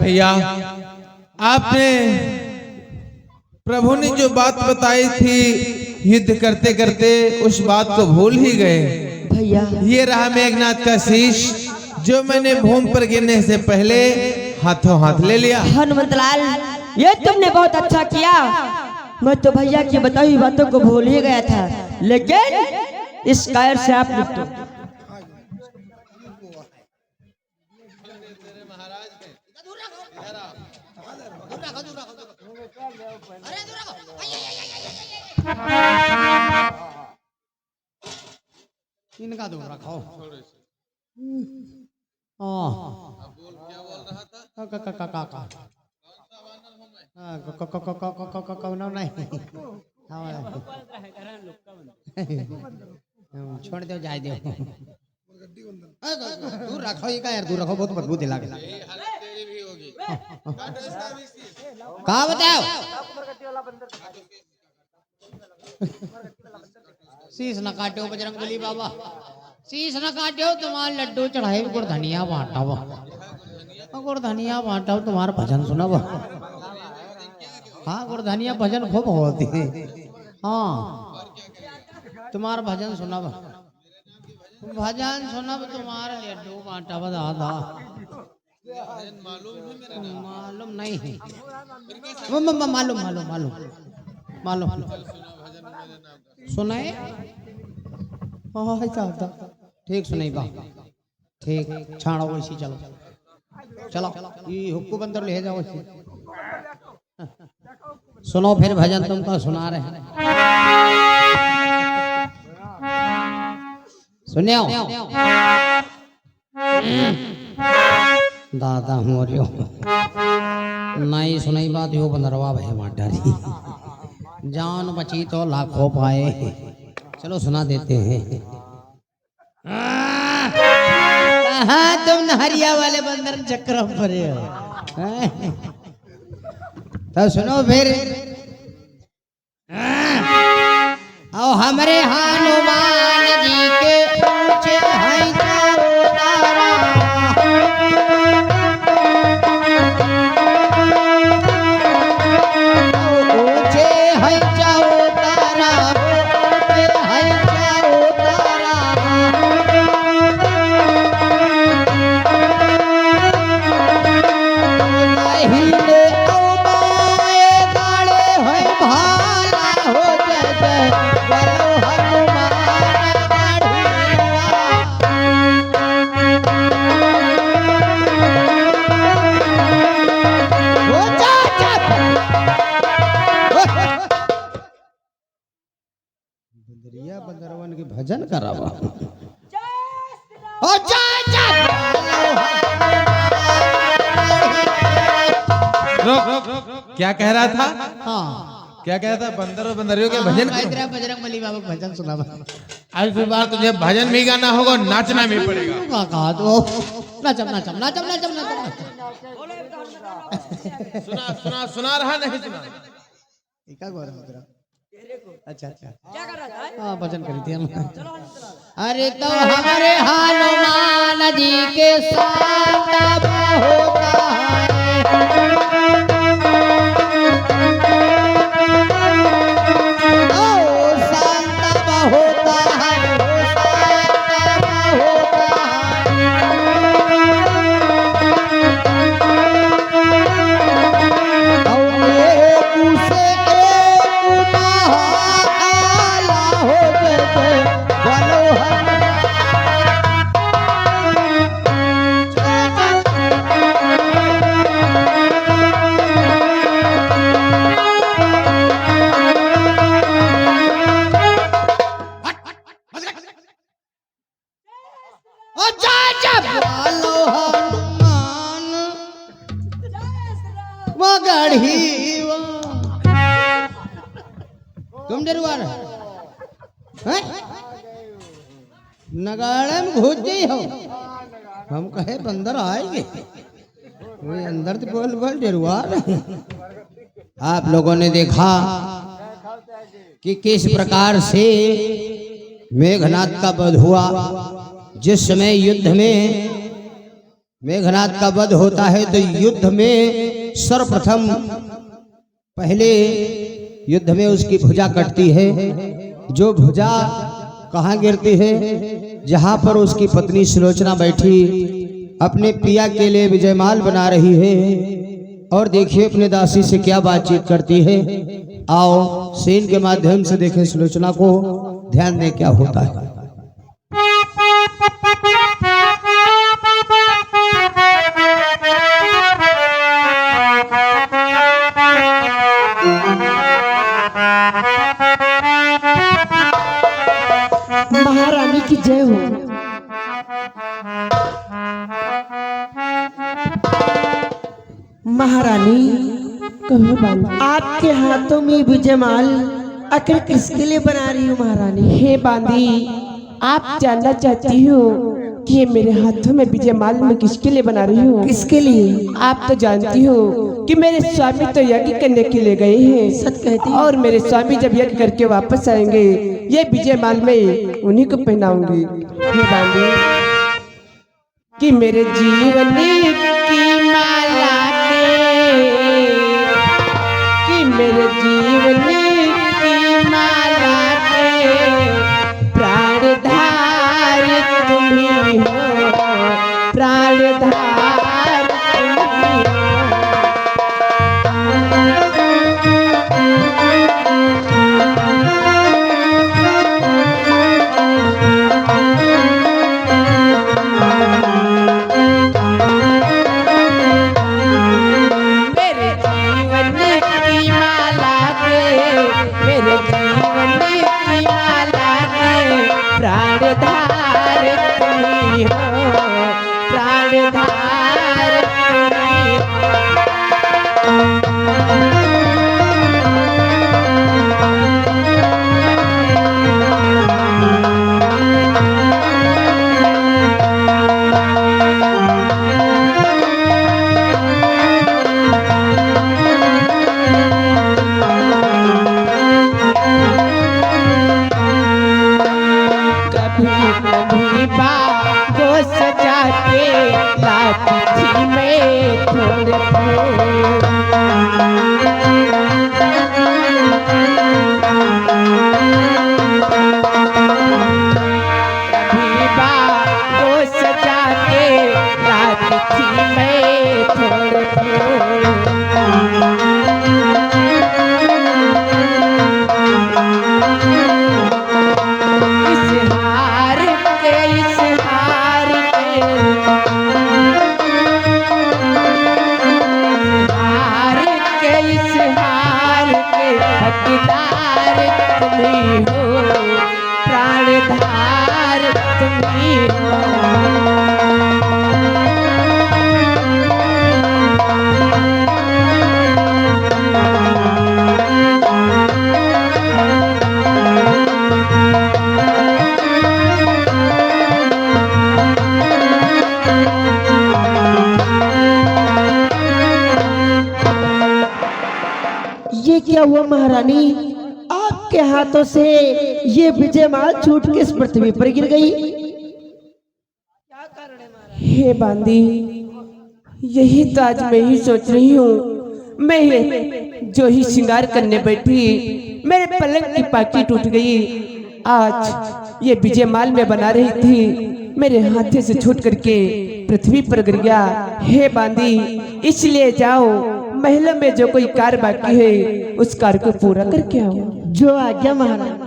भैया, आपने प्रभु ने जो बात बताई थी युद्ध करते करते उस बात को भूल ही गए भैया। ये रहा मेघनाथ का शीश जो मैंने भूमि पर गिरने से पहले हाथों हाथ ले लिया। हनुमंतलाल, ये तुमने बहुत अच्छा किया। मैं तो भैया की बताई हुई बातों को भूल ही गया था, लेकिन इस कायर से आप निपटो। इनका दूर रखो। छोड़ दो, जाए दो, दूर रखो। ये का यार, दूर रखो, बहुत बदबू दिला के। कहा बताओ? शीश न काटो बजरंगबली बाबा, शीश न काटो। तुम्हारे लड्डू चढ़ाए गुड़ धनिया बांटा गुड़ धनिया बांटा, तुम्हारा भजन सुना। हाँ, गुड़ धनिया भजन खूब होती है। हाँ, तुम्हारा भजन सुना, भजन सुना, तुम्हारा लड्डू बांटा दादा। मालूम नहीं, मालूम मालूम मालूम मालूम सुनाए। ठीक सुनाई बा, ठीक छाड़ो वैसी। चलो चलो, ये हुक्कू बंदर ले जाओ वैसी। सुनो फिर भजन तुमको सुना रहे हैं। सुनियो दादा मोरियो, नहीं सुनाई बात यो बंदरवा भय माटारी। जान बची तो लाखों पाए। चलो सुना देते हैं। हाँ, तुम नहरिया वाले बंदर चक्र परे हो। तो सुनो फिर। आओ हमारे हनुमान जी के ऊंचे हैं तारा, ऊंचे हैं तारा, ऊंचे हैं तारा। हिले माए गाले हैं भाला हो जय बोलो हनुमान बंदरिया बंदरवन के भजन करावा। क्या कह रहा था? हाँ, क्या कह रहा था? बंदर और बंदरियों के भजन करो। बजरंगबली बाबा भजन सुना। आज की बार तुझे भजन भी गाना होगा, नाचना भी पड़ेगा। कहा तो नाचम नाचम नाचम नाचम नाचम। सुना सुना सुना रहा नहीं सुना? अच्छा अच्छा, क्या कर रहा था? हाँ, भजन करी थी हम। अरे तो हमारे हनुमान जी के साथ होता है, ओ शांता होता है, ओ शांता होता है। और एक उसे एक आला हो जय बोलो तुम जरूर नगाड़े में घुस गई हो। हम कहे बंदर आएंगे, वही अंदर तो बोल बोल जरूर। आप लोगों ने देखा कि किस प्रकार से मेघनाथ का वध हुआ। जिस समय युद्ध में मेघनाद का वध होता है तो युद्ध में सर्वप्रथम पहले युद्ध में उसकी भुजा कटती है। जो भुजा कहाँ गिरती है? जहां पर उसकी पत्नी सुलोचना बैठी अपने पिया के लिए विजयमाल बना रही है। और देखिए अपने दासी से क्या बातचीत करती है। आओ सीन के माध्यम से देखें सुलोचना को, ध्यान दें क्या होता है। महारानी की जय हो। महारानी, कहो बांदी। आपके हाथों में विजयमाल आखिर किसके लिए बना रही हूँ महारानी? हे बांदी, आप जानना चाहती हो कि ये मेरे हाथों में विजयमाल मैं किसके लिए बना रही हूँ? किसके लिए? आप तो जानती हो कि मेरे स्वामी तो यज्ञ करने के लिए गए हैं। सच कहती हो? और मेरे स्वामी जब यज्ञ करके वापस आएंगे ये विजयमाल मैं उन्हीं को पहनाऊंगी। हे बांदी, कि मेरे जीवन की माला के, कि मेरे जीवन की माला के प्राणधार तुम ही हो, प्राणधार तुम ही हो। मेरे जीवन की माला के, मेरे जीवन की माला के प्राणधार तुम ही हो, प्राणधार तुम ही हो। कभी कभी बागों सजा के लाती थी मैं थोड़े फूल। कभी बागों सजा के लाती थी मैं थोड़े फूल। इस हार के, इस हार के, हार के, इस हार के हकदार तुम ही हो, प्राणधार तुम ही हो। ये क्या हुआ महारानी? आपके हाथों से ये विजयमाल छूट के इस पृथ्वी पर गिर गई। हे बांदी, यही तो आज मैं ही सोच रही हूँ। मैं ये जो ही श्रृंगार करने बैठी मेरे पलंग की पाकी टूट गई। आज ये विजयमाल में बना रही थी, मेरे हाथे से छूट करके पृथ्वी पर गिर गया। हे बांदी, इसलिए जाओ महलों में जो कोई कार्य बाकी है उस कार्य को पूरा करके आओ। जो आज्ञा महारानी।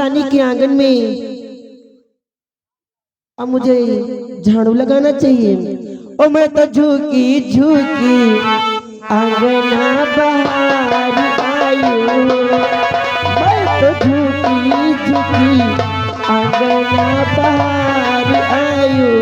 महारानी के आंगन में अब मुझे झाड़ू लगाना चाहिए। ओ मैं तो झुकी झुकी आंगना बाहर आयु, मैं तो झुकी झुकी आंगना बाहर आयु।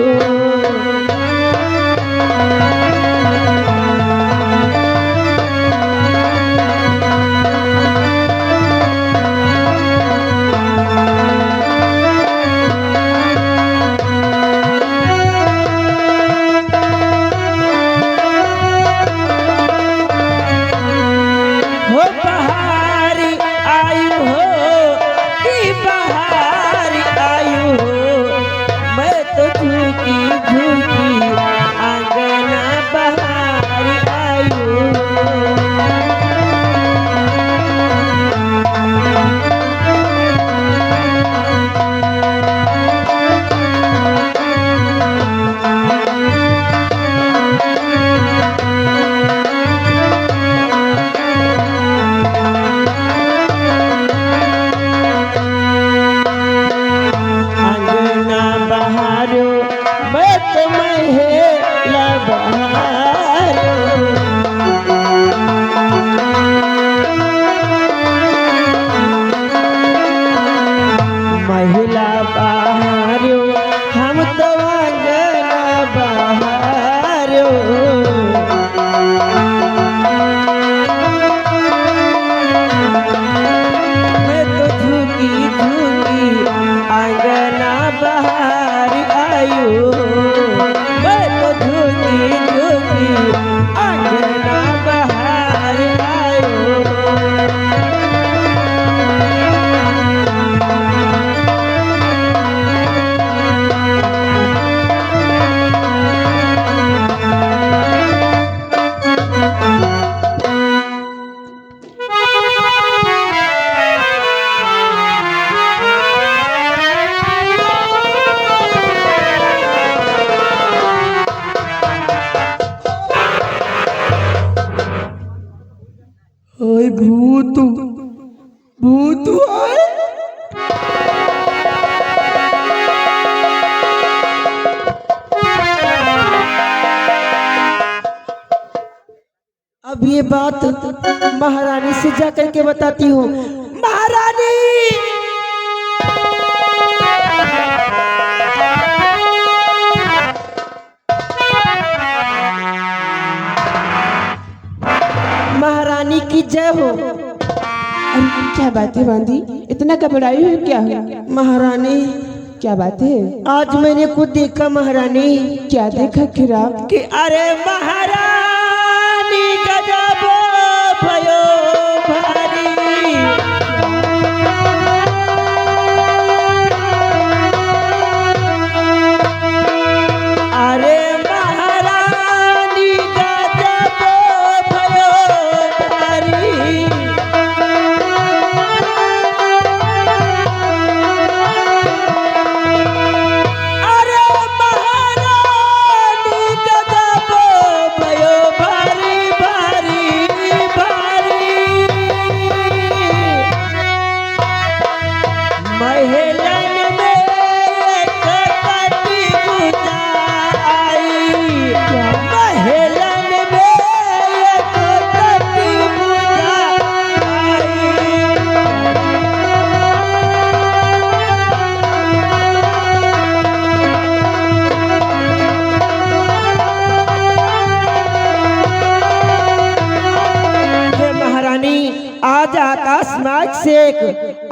ओए भूत भूत आए। अब ये बात महारानी से जा करके बताती हूँ। महारानी महारानी की जय हो। अरे क्या बात है बांदी, इतना घबराई हुई क्या है? महारानी क्या बात है? आज मैंने खुद देखा महारानी। क्या देखा खिराब? कि अरे महारानी गजब भयो भारी। अरे महारानी गजब भयो भारी। अरे महारानी गजब भयो भारी भारी भारी। महलन में एक कटी बुझाई। महलन में एक कटी बुझाई। हे महारानी, आज आकाश मार्ग से एक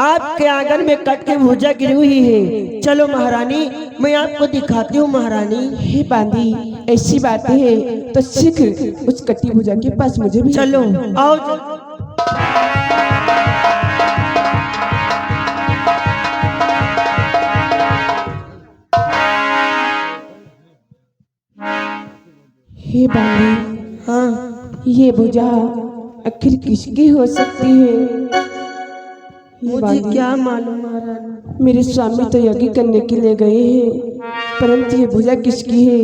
आपके आंगन में कट के भुजा गिरी हुई है। चलो महारानी, मैं आपको दिखाती हूँ। महारानी हे बांदी, ऐसी बात है तो शीघ्र उस कटी भुजा के पास मुझे भी चलो आओ। हे बांदी, हाँ, ये भुजा आखिर किसकी हो सकती है? हे मुझे बांदी, क्या मालूम महारानी। मेरे स्वामी तो यज्ञ करने के लिए गए हैं, परंतु ये भुजा किसकी है?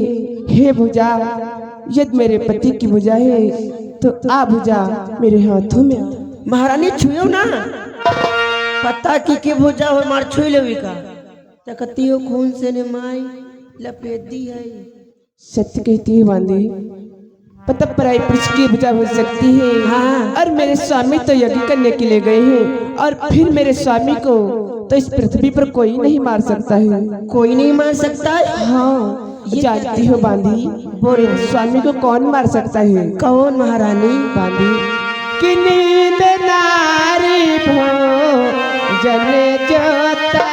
हे भुजा, यदि मेरे पति की भुजा है तो आ भुजा मेरे हाथों में आ। महारानी छुओ ना। पता की भुजा हो मार छुई लेवी का तकती हो खून से ने माई लपेट दी है। सत्य कहती है बांदी, पता पराई पुरुष की भुजा हो सकती है। हाँ। और मेरे स्वामी तो यज्ञ करने के लिए गए हैं, और फिर मेरे स्वामी को तो इस पृथ्वी पर कोई नहीं मार सकता है। कोई नहीं मार सकता है। हाँ, जानती हो बांदी, मेरे स्वामी को कौन मार सकता है? कौन महारानी? बांदी कि नींद नारी भो जन जोता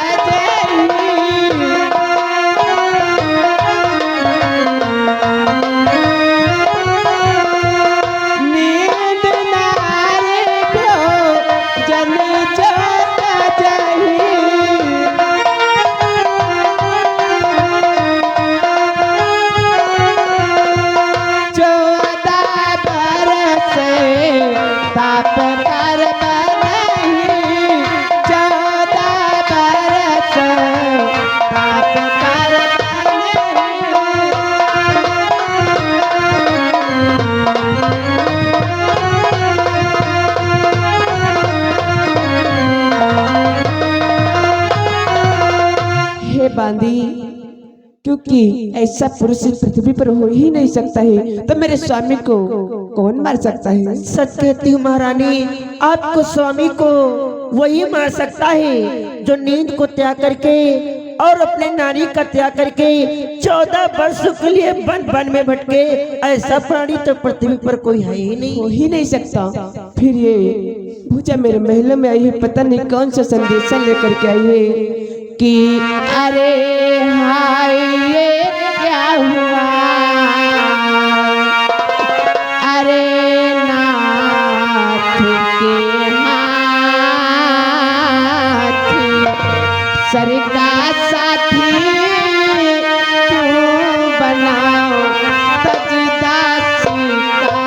बांधी, क्योंकि ऐसा पुरुष इस पृथ्वी पर हो ही नहीं सकता है, तो मेरे स्वामी को कौन मार सकता है? सच कहती हूँ महारानी, आपको स्वामी को वही मार सकता है जो नींद को त्याग करके और अपने नारी का त्याग करके 14 वर्षों के लिए वन वन में भटके। ऐसा प्राणी तो पृथ्वी पर कोई है ही नहीं, हो ही नहीं सकता। फिर ये भुजा मेरे महल में आई है, पता नहीं कौन सा संदेशा लेकर के आई है कि अरे हाय ये क्या हुआ, अरे नाथ के हाथ सर का साथी क्यों बनाओ तजदासी का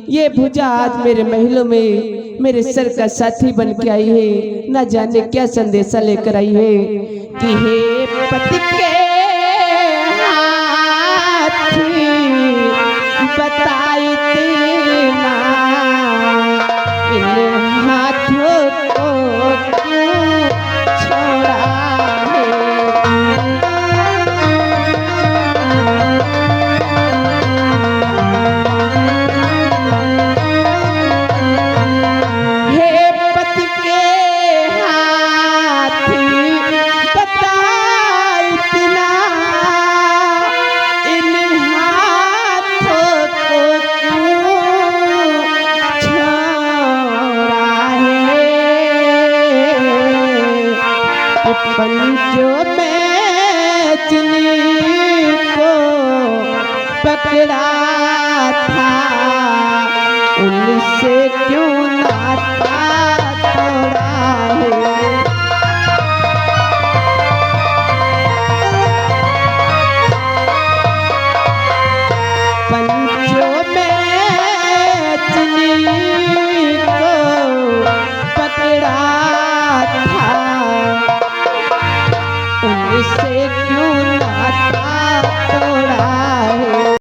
ये भुजा आज मेरे महलों में मेरे सर का साथी बन के आई है। न जाने क्या संदेशा लेकर आई है कि हे पति के हाथी बताई देना इन हाथों को क्यों छोड़ा पंजों में चुनी को पकड़ा था, उनसे क्यों नाता